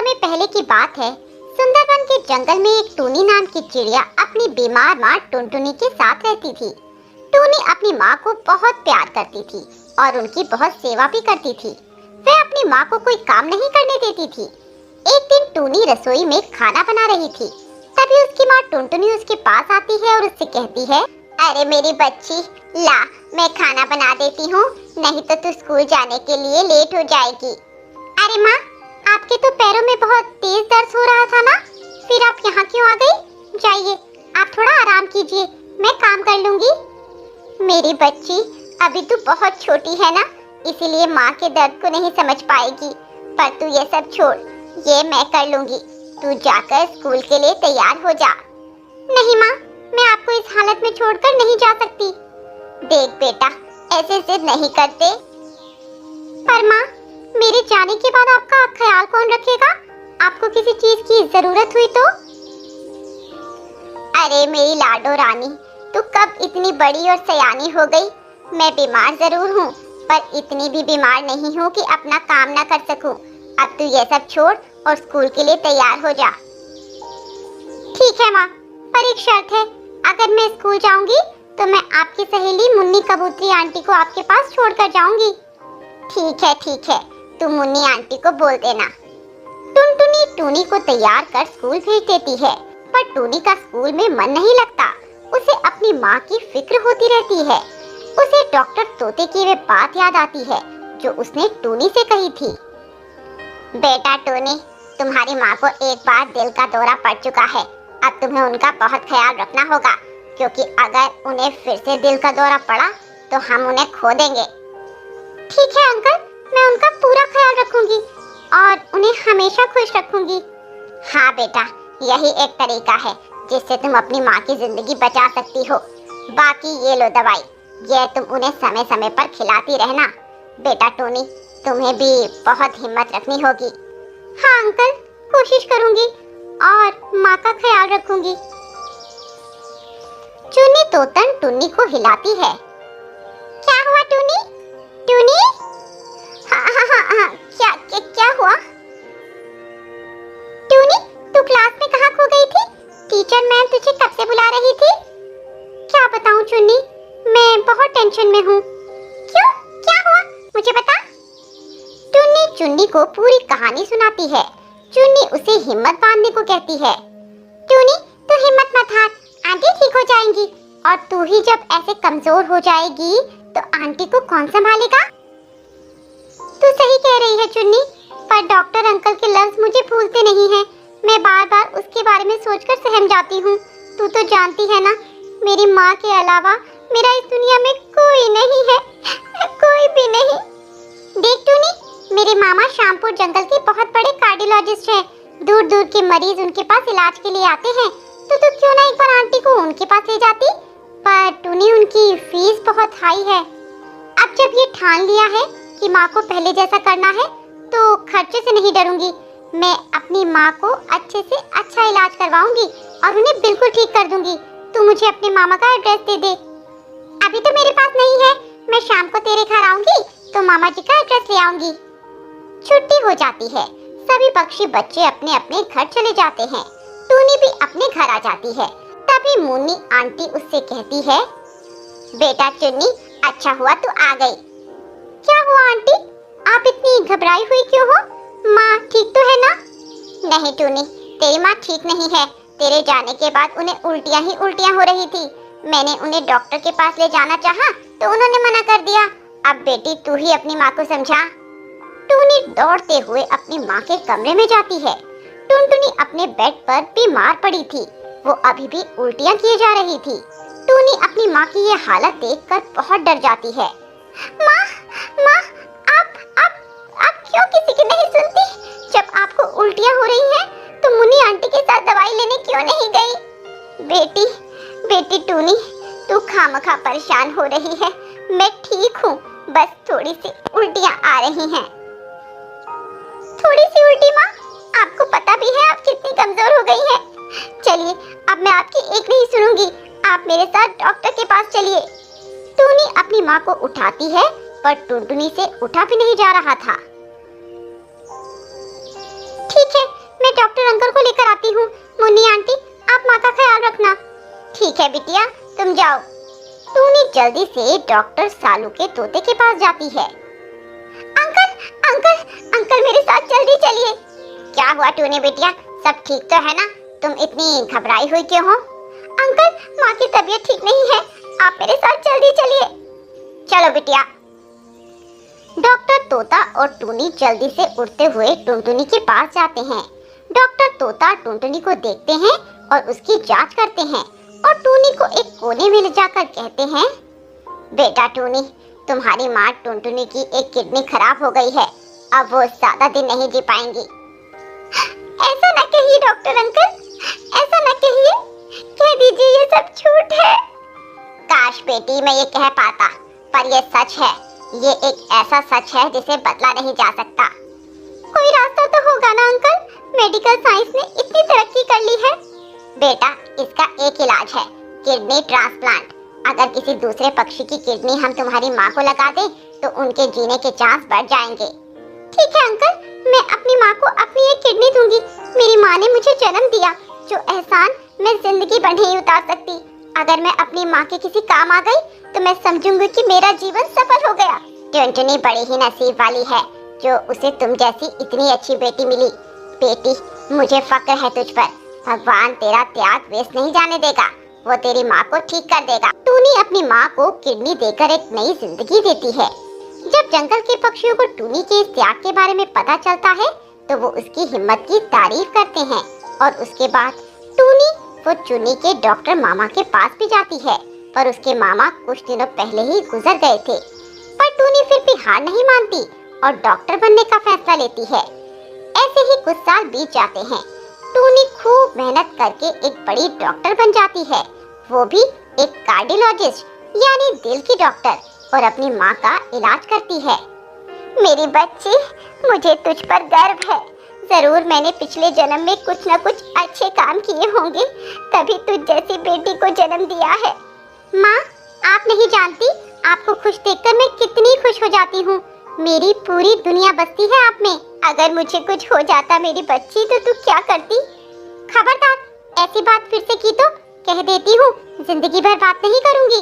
समय पहले की बात है। सुंदरवन के जंगल में एक टूनी नाम की चिड़िया अपनी बीमार माँ टुनटुनी के साथ रहती थी। टूनी अपनी माँ को बहुत प्यार करती थी और उनकी बहुत सेवा भी करती थी। वह अपनी माँ को कोई काम नहीं करने देती थी। एक दिन टूनी रसोई में खाना बना रही थी। तभी उसकी माँ टुनटुनी उसके पास आती है और उससे कहती है, अरे मेरी बच्ची, ला मैं खाना बना देती हूँ, नहीं तो तू स्कूल जाने के लिए लेट हो जाएगी। अरे माँ, आपके तो पैरों में बहुत तेज दर्द हो रहा था ना, फिर आप यहाँ क्यों आ गई? जाइए, आप थोड़ा आराम कीजिए, मैं काम कर लूंगी। मेरी बच्ची, अभी तू बहुत छोटी है ना, इसीलिए माँ के दर्द को नहीं समझ पाएगी। पर तू ये सब छोड़, ये मैं कर लूंगी। तू जाकर स्कूल के लिए तैयार हो जा। नहीं माँ, मैं आपको इस हालत में छोड़कर नहीं जा सकती। देख बेटा, ऐसे जिद नहीं करते। पर माँ, मेरे जाने के बाद आपका ख्याल कौन रखेगा? आपको किसी चीज की जरूरत हुई तो? अरे मेरी लाडो रानी, तू कब इतनी बड़ी और सयानी हो गई? मैं बीमार जरूर हूँ, पर इतनी भी बीमार नहीं हूँ कि अपना काम ना कर सकूं। अब तू ये सब छोड़ और स्कूल के लिए तैयार हो जा। ठीक है माँ, पर एक शर्त है। अगर मैं स्कूल जाऊंगी तो मैं आपकी सहेली मुन्नी कबूतरी आंटी को आपके पास छोड़कर जाऊंगी। ठीक है, तू मुन्नी आंटी को बोल देना। टुनटुनी टूनी को तैयार कर स्कूल भेज देती है, पर टूनी का स्कूल में मन नहीं लगता। उसे अपनी माँ की फिक्र होती रहती है। उसे डॉक्टर तोते की वे बात याद आती है जो उसने टूनी से कही थी। बेटा टूनी, तुम्हारी माँ को एक बार दिल का दौरा पड़ चुका है। अब तुम्हें उनका बहुत ख्याल रखना होगा, क्योंकि अगर उन्हें फिर से दिल का दौरा पड़ा तो हम उन्हें खो देंगे। ठीक है अंकल, मैं उनका पूरा ख्याल रखूंगी और उन्हें हमेशा खुश रखूंगी। हाँ बेटा, यही एक तरीका है जिससे तुम अपनी माँ की जिंदगी बचा सकती हो। बाकी ये लो दवाई, ये तुम उन्हें समय समय पर खिलाती रहना। बेटा टूनी, तुम्हें भी बहुत हिम्मत रखनी होगी। हाँ अंकल, कोशिश करूंगी और माँ का ख्याल रखूंगी। चुन्नी तोतन टुन्नी को हिलाती है। क्या हुआ टूनी? टूनी? हाँ, क्या हुआ? टूनी, तू क्लास में कहाँ खो गई थी? टीचर मैम तुझे कब से बुला रही थी। क्या बताऊँ चुन्नी, मैं बहुत टेंशन में हूँ। क्यों? क्या हुआ? मुझे बता। टुन्नी चुन्नी को पूरी कहानी सुनाती है। चुन्नी उसे हिम्मत बांधने को कहती है। टुन्नी, तू हिम्मत मत हार, आंटी ठीक हो जाएंगी। और तू ही जब ऐसे कमजोर हो जाएगी तो आंटी को कौन संभालेगा? तू सही कह रही है चुन्नी, पर डॉक्टर अंकल के लफ्ज मुझे भूलते नहीं हैं। मैं बार बार उसके बारे में सोचकर सहम जाती हूँ। तू तो जानती है ना, मेरी माँ के अलावा मेरा इस दुनिया में कोई नहीं है, कोई भी नहीं। देख टूनी, मेरे मामा श्यामपुर जंगल के बहुत बड़े कार्डियोलॉजिस्ट हैं। दूर दूर के मरीज उनके पास इलाज के लिए आते हैं, तो तू क्यों ना एक बार आंटी को उनके पास ले जाती? पर टूनी, उनकी फीस बहुत हाई है। अब जब ये ठान लिया है कि माँ को पहले जैसा करना है, तो खर्चे से नहीं डरूंगी। मैं अपनी माँ को अच्छे से अच्छा इलाज करवाऊंगी और उन्हें बिल्कुल ठीक कर दूंगी। तू मुझे अपने मामा का एड्रेस दे दे। अभी तो मेरे पास नहीं है, मैं शाम को तेरे घर आऊंगी तो मामा जी का एड्रेस ले आऊंगी। छुट्टी हो जाती है। सभी पक्षी बच्चे अपने अपने घर चले जाते हैं। टूनी भी अपने घर आ जाती है। तभी मुन्नी आंटी उससे कहती है, बेटा चुन्नी, अच्छा हुआ तू आ गई। क्या हुआ आंटी, आप इतनी घबराई हुई क्यों हो? माँ ठीक तो है ना? नहीं टूनी, तेरी माँ ठीक नहीं है। तेरे जाने के बाद उन्हें उल्टियाँ ही उल्टियाँ हो रही थी। मैंने उन्हें डॉक्टर के पास ले जाना चाहा तो उन्होंने मना कर दिया। अब बेटी तू ही अपनी माँ को समझा। टूनी दौड़ते हुए अपनी माँ के कमरे में जाती है। टुनटुनी अपने बेड पर बीमार पड़ी थी। वो अभी भी उल्टियाँ किए जा रही थी। टूनी अपनी माँ की ये हालत देखकर बहुत डर जाती है। माँ, आप क्यों किसी की नहीं सुनती? जब आपको उल्टियाँ हो रही हैं, तो मुन्नी आंटी के साथ दवाई लेने क्यों नहीं गई? बेटी टूनी, तू खामखा परेशान हो रही है। मैं ठीक हूँ, बस थोड़ी सी उल्टियाँ आ रही हैं। थोड़ी सी उल्टी माँ? आपको पता भी है आप कितनी कमजोर हो गई हैं। चलिए, अब मैं आपकी एक नहीं सुनूंगी। आप मेरे साथ डॉक्टर के पास चलिए। टूनी अपनी माँ को उठाती है, पर टुनटुनी से उठा भी नहीं जा रहा था। ठीक है, ठीक है बिटिया, तुम जाओ। टूनी जल्दी से डॉक्टर सालू के तोते के पास जाती है। अंकल अंकल अंकल मेरे साथ जल्दी चलिए। क्या हुआ टूनी बिटिया, सब ठीक तो है ना? तुम इतनी घबराई हुई क्यों हो? अंकल माँ की तबीयत ठीक नहीं है, आप मेरे साथ जल्दी चलिए। चलो बिटिया। डॉक्टर तोता और टूनी जल्दी से उड़ते हुए टुनटुनी के पास जाते हैं। डॉक्टर तोता टुनटुनी को देखते हैं और उसकी जांच करते हैं और टूनी को एक कोने में ले जाकर कहते हैं, बेटा टूनी, तुम्हारी माँ टुनटुनी की एक किडनी खराब हो गई है, अब वो ज्यादा दिन नहीं जी पाएंगी। ऐसा न कहिए डॉक्टर अंकल, ऐसा न कहिए, कह दीजिए ये सब झूठ है। काश बेटी मैं ये कह पाता, पर ये सच है। ये एक ऐसा सच है जिसे बदला नहीं जा सकता। कोई रास्ता तो होगा ना अंकल, मेडिकल साइंस ने इतनी तरक्की कर ली है। बेटा इसका एक इलाज है, किडनी ट्रांसप्लांट। अगर किसी दूसरे पक्षी की किडनी हम तुम्हारी माँ को लगा दें तो उनके जीने के चांस बढ़ जाएंगे। ठीक है अंकल, मैं अपनी माँ को अपनी एक किडनी दूंगी। मेरी माँ ने मुझे जन्म दिया, जो एहसान मैं जिंदगी भर नहीं उतार सकती। अगर मैं अपनी माँ के किसी काम आ गई तो मैं समझूंगी कि मेरा जीवन सफल हो गया। टुनटुनी बड़ी ही नसीब वाली है जो उसे तुम जैसी इतनी अच्छी बेटी मिली। बेटी मुझे फक्र है तुझ पर, भगवान तेरा त्याग वेस्ट नहीं जाने देगा, वो तेरी माँ को ठीक कर देगा। टूनी अपनी माँ को किडनी देकर एक नई जिंदगी देती है। जब जंगल के पक्षियों को टूनी के इस त्याग के बारे में पता चलता है तो वो उसकी हिम्मत की तारीफ करते हैं और उसके बाद टूनी वो चुन्नी के डॉक्टर मामा के पास भी जाती है, पर उसके मामा कुछ दिनों पहले ही गुजर गए थे। पर टूनी फिर भी हार नहीं मानती और डॉक्टर बनने का फैसला लेती है। ऐसे ही कुछ साल बीत जाते हैं। टूनी खूब मेहनत करके एक बड़ी डॉक्टर बन जाती है, वो भी एक कार्डियोलॉजिस्ट यानी दिल की डॉक्टर, और अपनी माँ का इलाज करती है। मेरी बच्ची, मुझे तुझ पर गर्व है। जरूर मैंने पिछले जन्म में कुछ न कुछ अच्छे काम किए होंगे, तभी तुझ जैसी बेटी को जन्म दिया है। माँ आप नहीं जानती, आपको खुश देखकर मैं कितनी खुश हो जाती हूँ। मेरी पूरी दुनिया बसती है आप में। अगर मुझे कुछ हो जाता मेरी बच्ची तो तू क्या करती? खबरदार, ऐसी बात फिर से की तो कह देती हूँ, जिंदगी भर बात नहीं करूँगी।